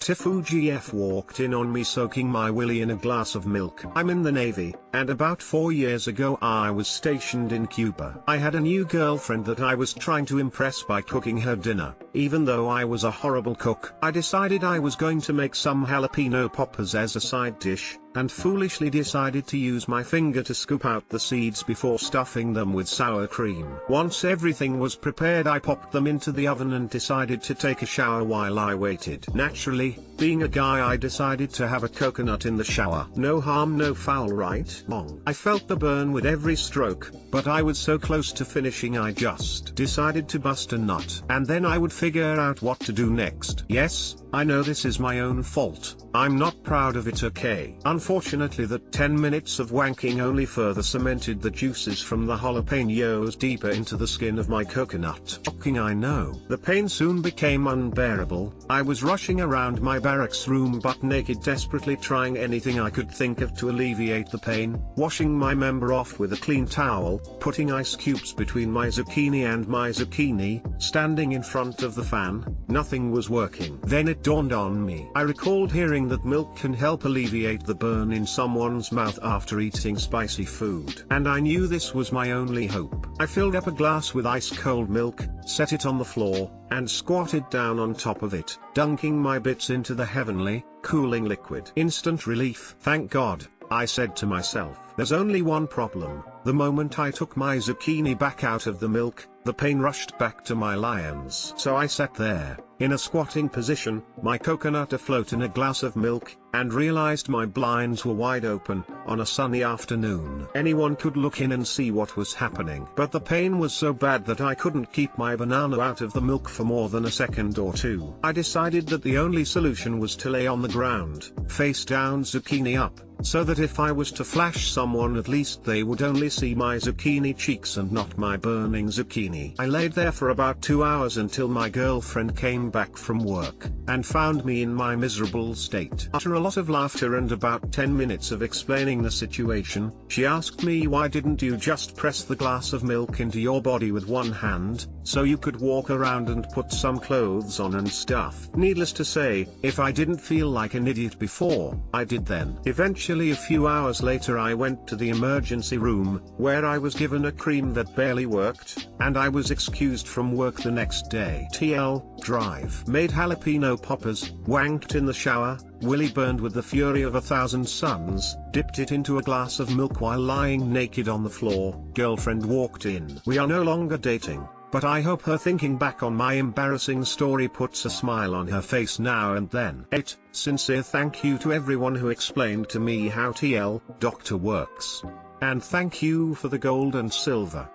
TIFU GF walked in on me soaking my willy in a glass of milk. I'm in the Navy, and about 4 years ago I was stationed in Cuba. I had a new girlfriend that I was trying to impress by cooking her dinner. Even though I was a horrible cook, I decided I was going to make some jalapeno poppers as a side dish, and foolishly decided to use my finger to scoop out the seeds before stuffing them with sour cream. Once everything was prepared, I popped them into the oven and decided to take a shower while I waited. Naturally, being a guy, I decided to have a coconut in the shower. No harm, no foul, right? Wrong. I felt the burn with every stroke, but I was so close to finishing I just decided to bust a nut. And then I would figure out what to do next. Yes, I know this is my own fault. I'm not proud of it, okay? Unfortunately, that 10 minutes of wanking only further cemented the juices from the jalapenos deeper into the skin of my coconut. Shocking, I know. The pain soon became unbearable. I was rushing around my barracks room butt naked, desperately trying anything I could think of to alleviate the pain, washing my member off with a clean towel, putting ice cubes between my zucchini and my zucchini, standing in front of the fan. Nothing was working. Then it dawned on me. I recalled hearing that milk can help alleviate the burn in someone's mouth after eating spicy food. And I knew this was my only hope. I filled up a glass with ice cold milk, set it on the floor, and squatted down on top of it, dunking my bits into the heavenly, cooling liquid. Instant relief. Thank God, I said to myself. There's only one problem. The moment I took my zucchini back out of the milk, the pain rushed back to my lions. So I sat there, in a squatting position, my coconut afloat in a glass of milk, and realized my blinds were wide open. On a sunny afternoon, anyone could look in and see what was happening. But the pain was so bad that I couldn't keep my banana out of the milk for more than a second or two. I decided that the only solution was to lay on the ground, face down, zucchini up, so that if I was to flash someone, at least they would only see my zucchini cheeks and not my burning zucchini. I laid there for about 2 hours until my girlfriend came back from work, and found me in my miserable state. After a lot of laughter and about 10 minutes of explaining the situation, she asked me, why didn't you just press the glass of milk into your body with one hand, so you could walk around and put some clothes on and stuff? Needless to say, if I didn't feel like an idiot before, I did then. Eventually, a few hours later, I went to the emergency room, where I was given a cream that barely worked, and I was excused from work the next day. TL, drive. Made jalapeno poppers, wanked in the shower, Willy burned with the fury of 1,000 suns, dipped it into a glass of milk while lying naked on the floor. Girlfriend walked in. We are no longer dating, but I hope her thinking back on my embarrassing story puts a smile on her face now and then. 8. Sincere thank you to everyone who explained to me how TL Doctor works. And thank you for the gold and silver.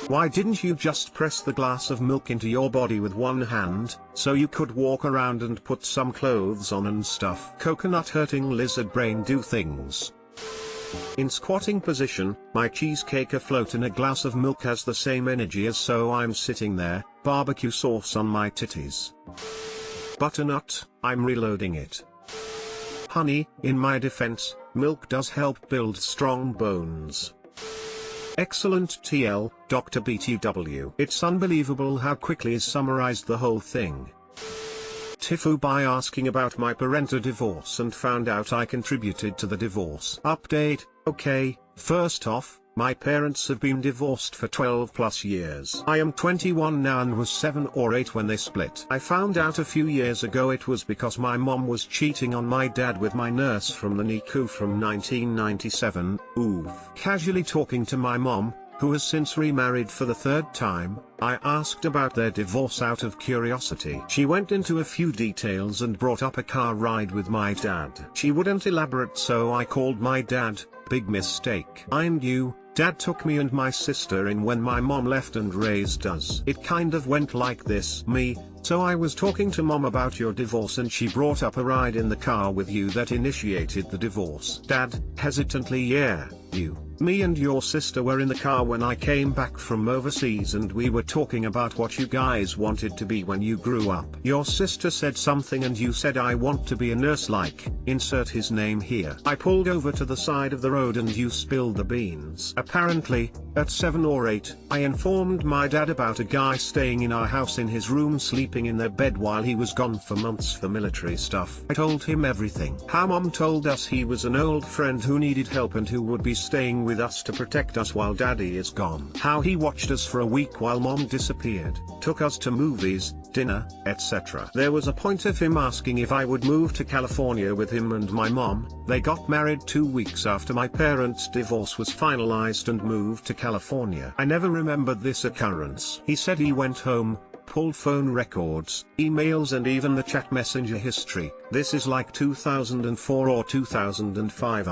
Why didn't you just press the glass of milk into your body with one hand, so you could walk around and put some clothes on and stuff? Coconut hurting lizard brain do things. In squatting position, my cheesecake afloat in a glass of milk has the same energy as so I'm sitting there, barbecue sauce on my titties. Butternut, I'm reloading it. Honey, in my defense, milk does help build strong bones. Excellent TL, Dr. BTW. It's unbelievable how quickly is summarized the whole thing. TIFU by asking about my parental divorce and found out I contributed to the divorce. Update, okay, first off, my parents have been divorced for 12 plus years. I am 21 now and was 7 or 8 when they split. I found out a few years ago it was because my mom was cheating on my dad with my nurse from the NICU from 1997, oof. Casually talking to my mom, who has since remarried for the 3rd time, I asked about their divorce out of curiosity. She went into a few details and brought up a car ride with my dad. She wouldn't elaborate, so I called my dad. Big mistake. Mind you, Dad took me and my sister in when my mom left and raised us. It kind of went like this. Me, so I was talking to mom about your divorce and she brought up a ride in the car with you that initiated the divorce. Dad, hesitantly, yeah, you. Me and your sister were in the car when I came back from overseas and we were talking about what you guys wanted to be when you grew up. Your sister said something and you said, I want to be a nurse like, insert his name here. I pulled over to the side of the road and you spilled the beans. Apparently, At 7 or 8, I informed my dad about a guy staying in our house in his room sleeping in their bed while he was gone for months for military stuff. I told him everything. How mom told us he was an old friend who needed help and who would be staying with us to protect us while daddy is gone. How he watched us for a week while mom disappeared, took us to movies, dinner, etc. There was a point of him asking if I would move to California with him and my mom. They got married 2 weeks after my parents' divorce was finalized and moved to California. I never remembered this occurrence. He said he went home, pulled phone records, emails and even the chat messenger history. This is like 2004 or 2005.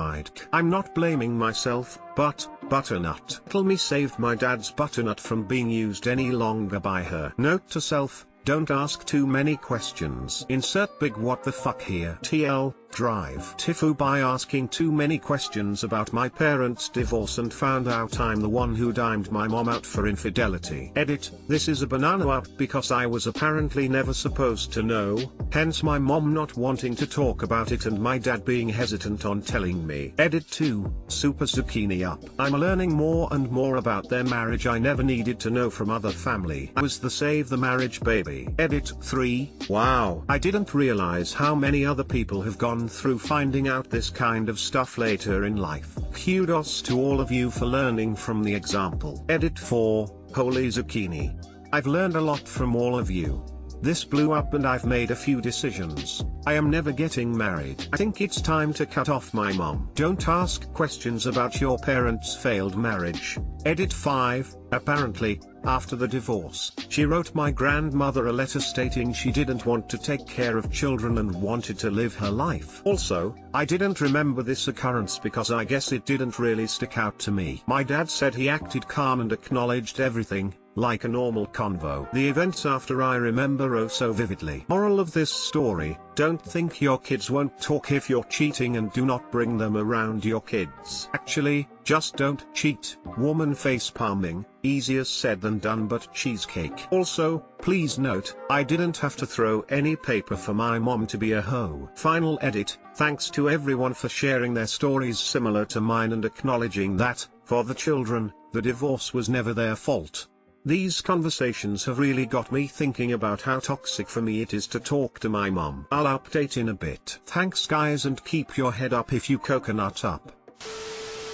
I'm not blaming myself, but butternut. Tell me saved my dad's butternut from being used any longer by her. Note to self, don't ask too many questions. Insert big what the fuck here. TL, drive TIFU by asking too many questions about my parents' divorce and found out I'm the one who dimed my mom out for infidelity. Edit, this is a banana up because I was apparently never supposed to know, hence my mom not wanting to talk about it and my dad being hesitant on telling me. Edit 2, super zucchini up. I'm learning more and more about their marriage I never needed to know from other family. I was the save the marriage baby. Edit 3, wow. I didn't realize how many other people have gone through finding out this kind of stuff later in life. Kudos to all of you for learning from the example. Edit 4, holy zucchini. I've learned a lot from all of you. This blew up and I've made a few decisions. I am never getting married. I think it's time to cut off my mom. Don't ask questions about your parents' failed marriage. Edit 5, apparently, after the divorce, she wrote my grandmother a letter stating she didn't want to take care of children and wanted to live her life. Also, I didn't remember this occurrence because I guess it didn't really stick out to me. My dad said he acted calm and acknowledged everything, like a normal convo. The events after I remember oh so vividly. Moral of this story, don't think your kids won't talk if you're cheating and do not bring them around your kids. Actually, just don't cheat. Woman face palming, easier said than done but cheesecake. Also, please note, I didn't have to throw any paper for my mom to be a hoe. Final edit, thanks to everyone for sharing their stories similar to mine and acknowledging that, for the children, the divorce was never their fault. These conversations have really got me thinking about how toxic for me it is to talk to my mom. I'll update in a bit. Thanks guys and keep your head up if you coconut up.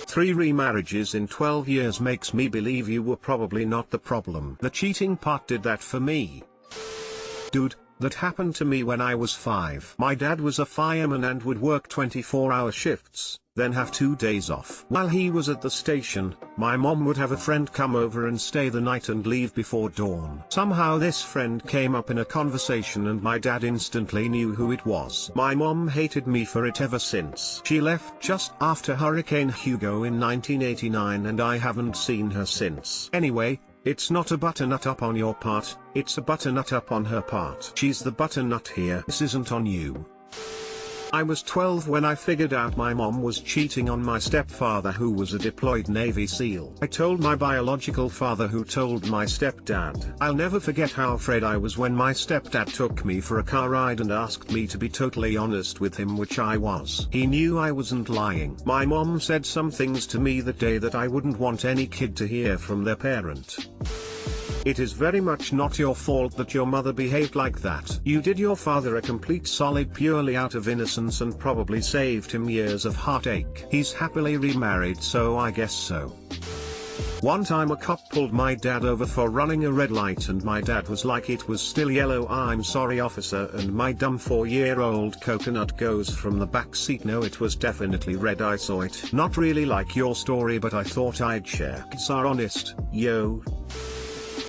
3 remarriages in 12 years makes me believe you were probably not the problem. The cheating part did that for me. Dude, that happened to me when I was 5. My dad was a fireman and would work 24-hour shifts, then have 2 days off. While he was at the station, my mom would have a friend come over and stay the night and leave before dawn. Somehow this friend came up in a conversation and my dad instantly knew who it was. My mom hated me for it ever since. She left just after Hurricane Hugo in 1989 and I haven't seen her since. Anyway, it's not a butternut up on your part, it's a butternut up on her part. She's the butternut here. This isn't on you. I was 12 when I figured out my mom was cheating on my stepfather who was a deployed Navy SEAL. I told my biological father who told my stepdad. I'll never forget how afraid I was when my stepdad took me for a car ride and asked me to be totally honest with him, which I was. He knew I wasn't lying. My mom said some things to me that day that I wouldn't want any kid to hear from their parent. It is very much not your fault that your mother behaved like that. You did your father a complete solid purely out of innocence and probably saved him years of heartache. He's happily remarried, so I guess so. One time a cop pulled my dad over for running a red light and my dad was like, it was still yellow, I'm sorry officer, and my dumb 4-year-old coconut goes from the back seat, no it was definitely red, I saw it. Not really like your story but I thought I'd share. Kids are honest, yo.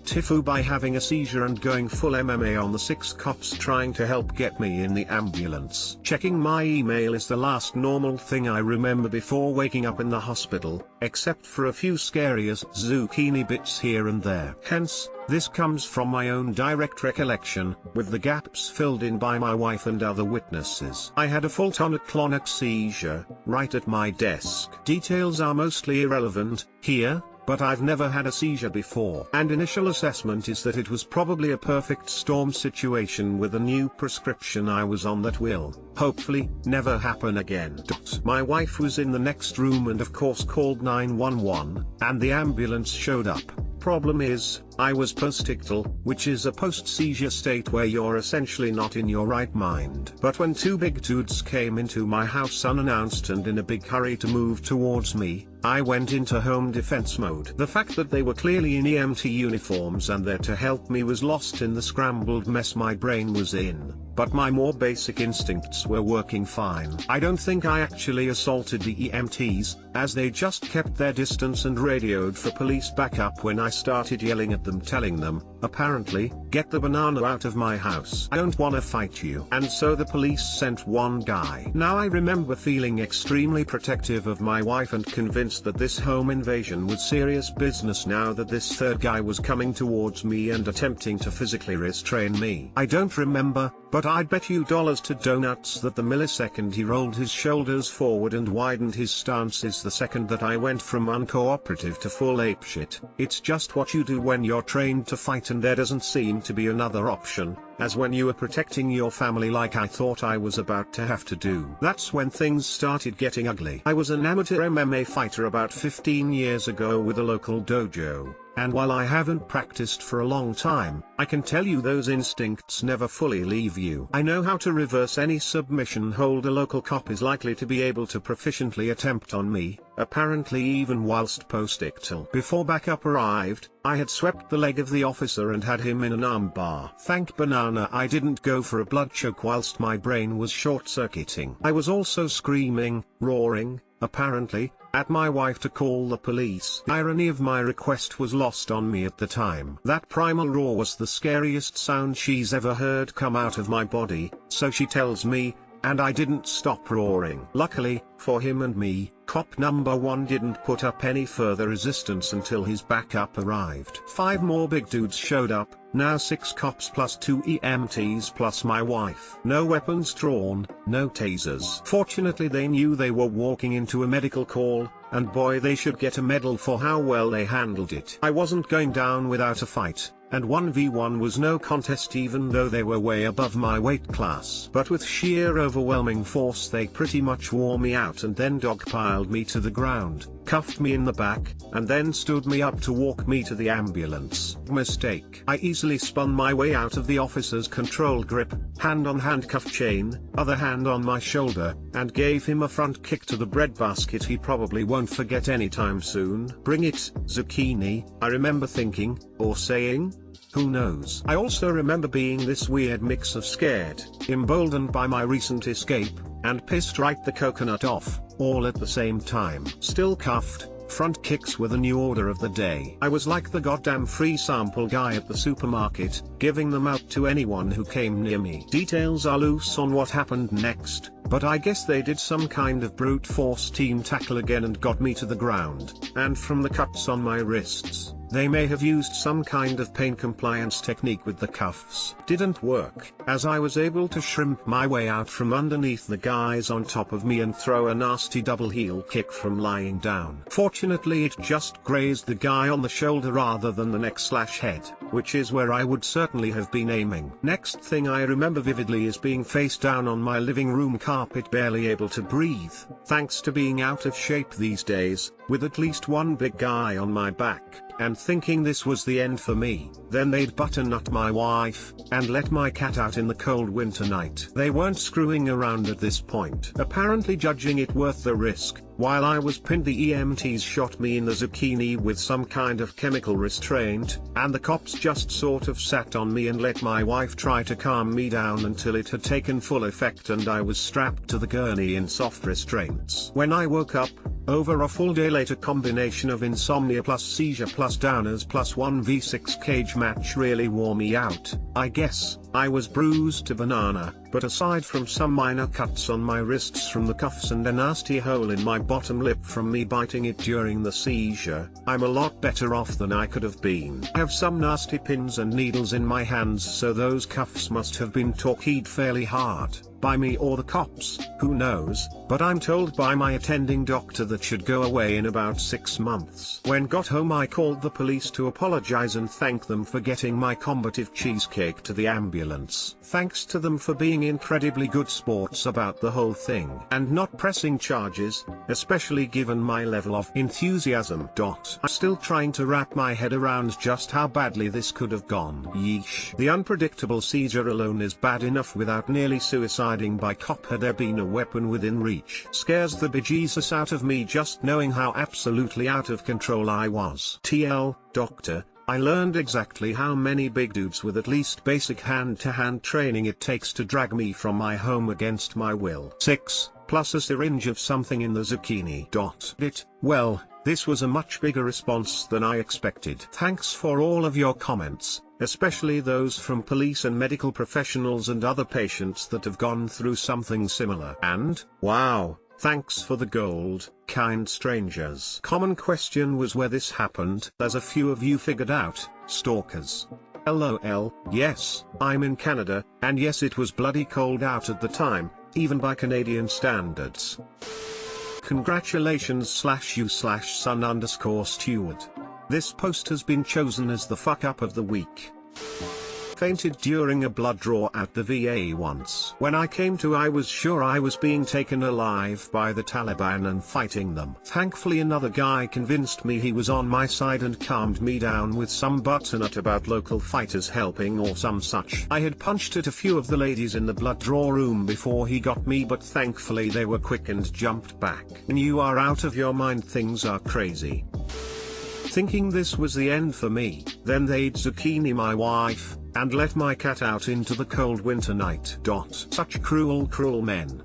TIFU by having a seizure and going full MMA on the 6 cops trying to help get me in the ambulance. Checking my email is the last normal thing I remember before waking up in the hospital, except for a few scary as zucchini bits here and there. Hence, this comes from my own direct recollection, with the gaps filled in by my wife and other witnesses. I had a full tonic-clonic seizure, right at my desk. Details are mostly irrelevant here, but I've never had a seizure before. And initial assessment is that it was probably a perfect storm situation with a new prescription I was on that will, hopefully, never happen again. My wife was in the next room and of course called 911, and the ambulance showed up. Problem is, I was postictal, which is a post-seizure state where you're essentially not in your right mind. But when two big dudes came into my house unannounced and in a big hurry to move towards me, I went into home defense mode. The fact that they were clearly in EMT uniforms and there to help me was lost in the scrambled mess my brain was in, but my more basic instincts were working fine. I don't think I actually assaulted the EMTs, as they just kept their distance and radioed for police backup when I started yelling at them, telling them, apparently, get the banana out of my house. I don't wanna fight you. And so the police sent one guy. Now I remember feeling extremely protective of my wife and convinced that this home invasion was serious business now that this third guy was coming towards me and attempting to physically restrain me. I don't remember, but I'd bet you dollars to donuts that the millisecond he rolled his shoulders forward and widened his stance is the second that I went from uncooperative to full apeshit. It's just what you do when you're trained to fight and there doesn't seem to be another option, as when you are protecting your family like I thought I was about to have to do. That's when things started getting ugly. I was an amateur MMA fighter about 15 years ago with a local dojo, and while I haven't practiced for a long time, I can tell you those instincts never fully leave you. I know how to reverse any submission hold a local cop is likely to be able to proficiently attempt on me, apparently even whilst postictal. Before backup arrived, I had swept the leg of the officer and had him in an armbar. Thank banana I didn't go for a blood choke whilst my brain was short-circuiting. I was also screaming, roaring, apparently, at my wife to call the police. The irony of my request was lost on me at the time. That primal roar was the scariest sound she's ever heard come out of my body, so she tells me, and I didn't stop roaring. Luckily, for him and me, cop number 1 didn't put up any further resistance until his backup arrived. 5 more big dudes showed up, now 6 cops plus 2 EMTs plus my wife. No weapons drawn, no tasers. Fortunately they knew they were walking into a medical call, and boy they should get a medal for how well they handled it. I wasn't going down without a fight, and 1v1 was no contest even though they were way above my weight class. But with sheer overwhelming force they pretty much wore me out and then dogpiled me to the ground, cuffed me in the back, and then stood me up to walk me to the ambulance. Mistake. I easily spun my way out of the officer's control grip, hand on handcuff chain, other hand on my shoulder, and gave him a front kick to the breadbasket he probably won't forget anytime soon. Bring it, zucchini, I remember thinking, or saying? Who knows? I also remember being this weird mix of scared, emboldened by my recent escape, and pissed right the coconut off, all at the same time. Still cuffed, front kicks were the new order of the day. I was like the goddamn free sample guy at the supermarket, giving them out to anyone who came near me. Details are loose on what happened next, but I guess they did some kind of brute force team tackle again and got me to the ground. And from the cuts on my wrists, they may have used some kind of pain compliance technique with the cuffs. Didn't work, as I was able to shrimp my way out from underneath the guys on top of me and throw a nasty double heel kick from lying down. Fortunately it just grazed the guy on the shoulder rather than the neck/head, which is where I would certainly have been aiming. Next thing I remember vividly is being face down on my living room carpet, barely able to breathe, thanks to being out of shape these days, with at least one big guy on my back, and thinking this was the end for me. Then they'd butternut my wife, and let my cat out in the cold winter night. They weren't screwing around at this point, apparently judging it worth the risk. While I was pinned, the EMTs shot me in the zucchini with some kind of chemical restraint, and the cops just sort of sat on me and let my wife try to calm me down until it had taken full effect and I was strapped to the gurney in soft restraints. When I woke up, over a full day later, combination of insomnia plus seizure plus downers plus 1v6 cage match really wore me out. I guess I was bruised to banana, but aside from some minor cuts on my wrists from the cuffs and a nasty hole in my bottom lip from me biting it during the seizure, I'm a lot better off than I could have been. I have some nasty pins and needles in my hands, so those cuffs must have been torqued fairly hard. by me or the cops, who knows, but I'm told by my attending doctor that should go away in about 6 months. When got home I called the police to apologize and thank them for getting my combative cheesecake to the ambulance. Thanks to them for being incredibly good sports about the whole thing and not pressing charges, especially given my level of enthusiasm. I'm still trying to wrap my head around just how badly this could have gone. Yeesh. The unpredictable seizure alone is bad enough without nearly suiciding by cop had there been a weapon within reach. Scares the bejesus out of me just knowing how absolutely out of control I was. TL, doctor, I learned exactly how many big dudes with at least basic hand-to-hand training it takes to drag me from my home against my will. 6, plus a syringe of something in the zucchini. Well, this was a much bigger response than I expected. Thanks for all of your comments, especially those from police and medical professionals and other patients that have gone through something similar. And, wow, thanks for the gold, kind strangers. Common question was where this happened. As a few of you figured out, stalkers. LOL, yes, I'm in Canada, and yes it was bloody cold out at the time, even by Canadian standards. Congratulations/you/son_steward. This post has been chosen as the fuck up of the week. Fainted during a blood draw at the VA once. When I came to I was sure I was being taken alive by the Taliban and fighting them. Thankfully another guy convinced me he was on my side and calmed me down with some butternut about local fighters helping or some such. I had punched at a few of the ladies in the blood draw room before he got me, but thankfully they were quick and jumped back. When you are out of your mind things are crazy. Thinking this was the end for me, then they'd zucchini my wife, and let my cat out into the cold winter night. Such cruel men.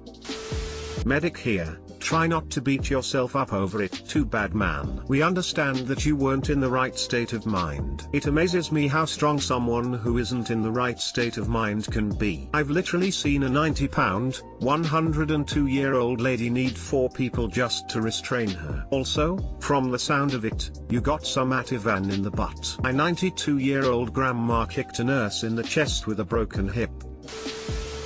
Medic here, try not to beat yourself up over it. Too bad man. We understand that you weren't in the right state of mind. It amazes me how strong someone who isn't in the right state of mind can be. I've literally seen a 90-pound, 102-year-old lady need 4 people just to restrain her. Also, from the sound of it, you got some Ativan in the butt. My 92-year-old grandma kicked a nurse in the chest with a broken hip.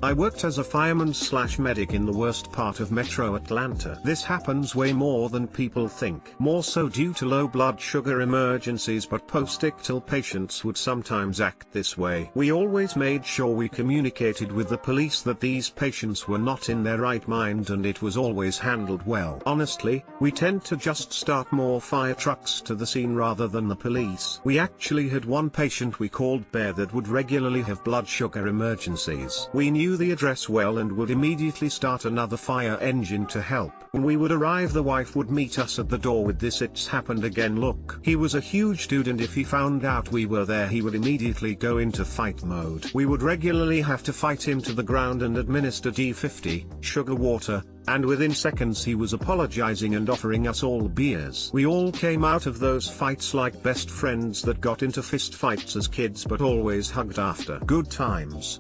I worked as a fireman/medic in the worst part of Metro Atlanta. This happens way more than people think. More so due to low blood sugar emergencies, but post-ictal patients would sometimes act this way. We always made sure we communicated with the police that these patients were not in their right mind, and it was always handled well. Honestly, we tend to just start more fire trucks to the scene rather than the police. We actually had one patient we called Bear that would regularly have blood sugar emergencies. We knew the address well and would immediately start another fire engine to help. When we would arrive the wife would meet us at the door with this "it's happened again" look. He was a huge dude, and if he found out we were there he would immediately go into fight mode. We would regularly have to fight him to the ground and administer D50, sugar water, and within seconds he was apologizing and offering us all beers. We all came out of those fights like best friends that got into fist fights as kids but always hugged after. Good times.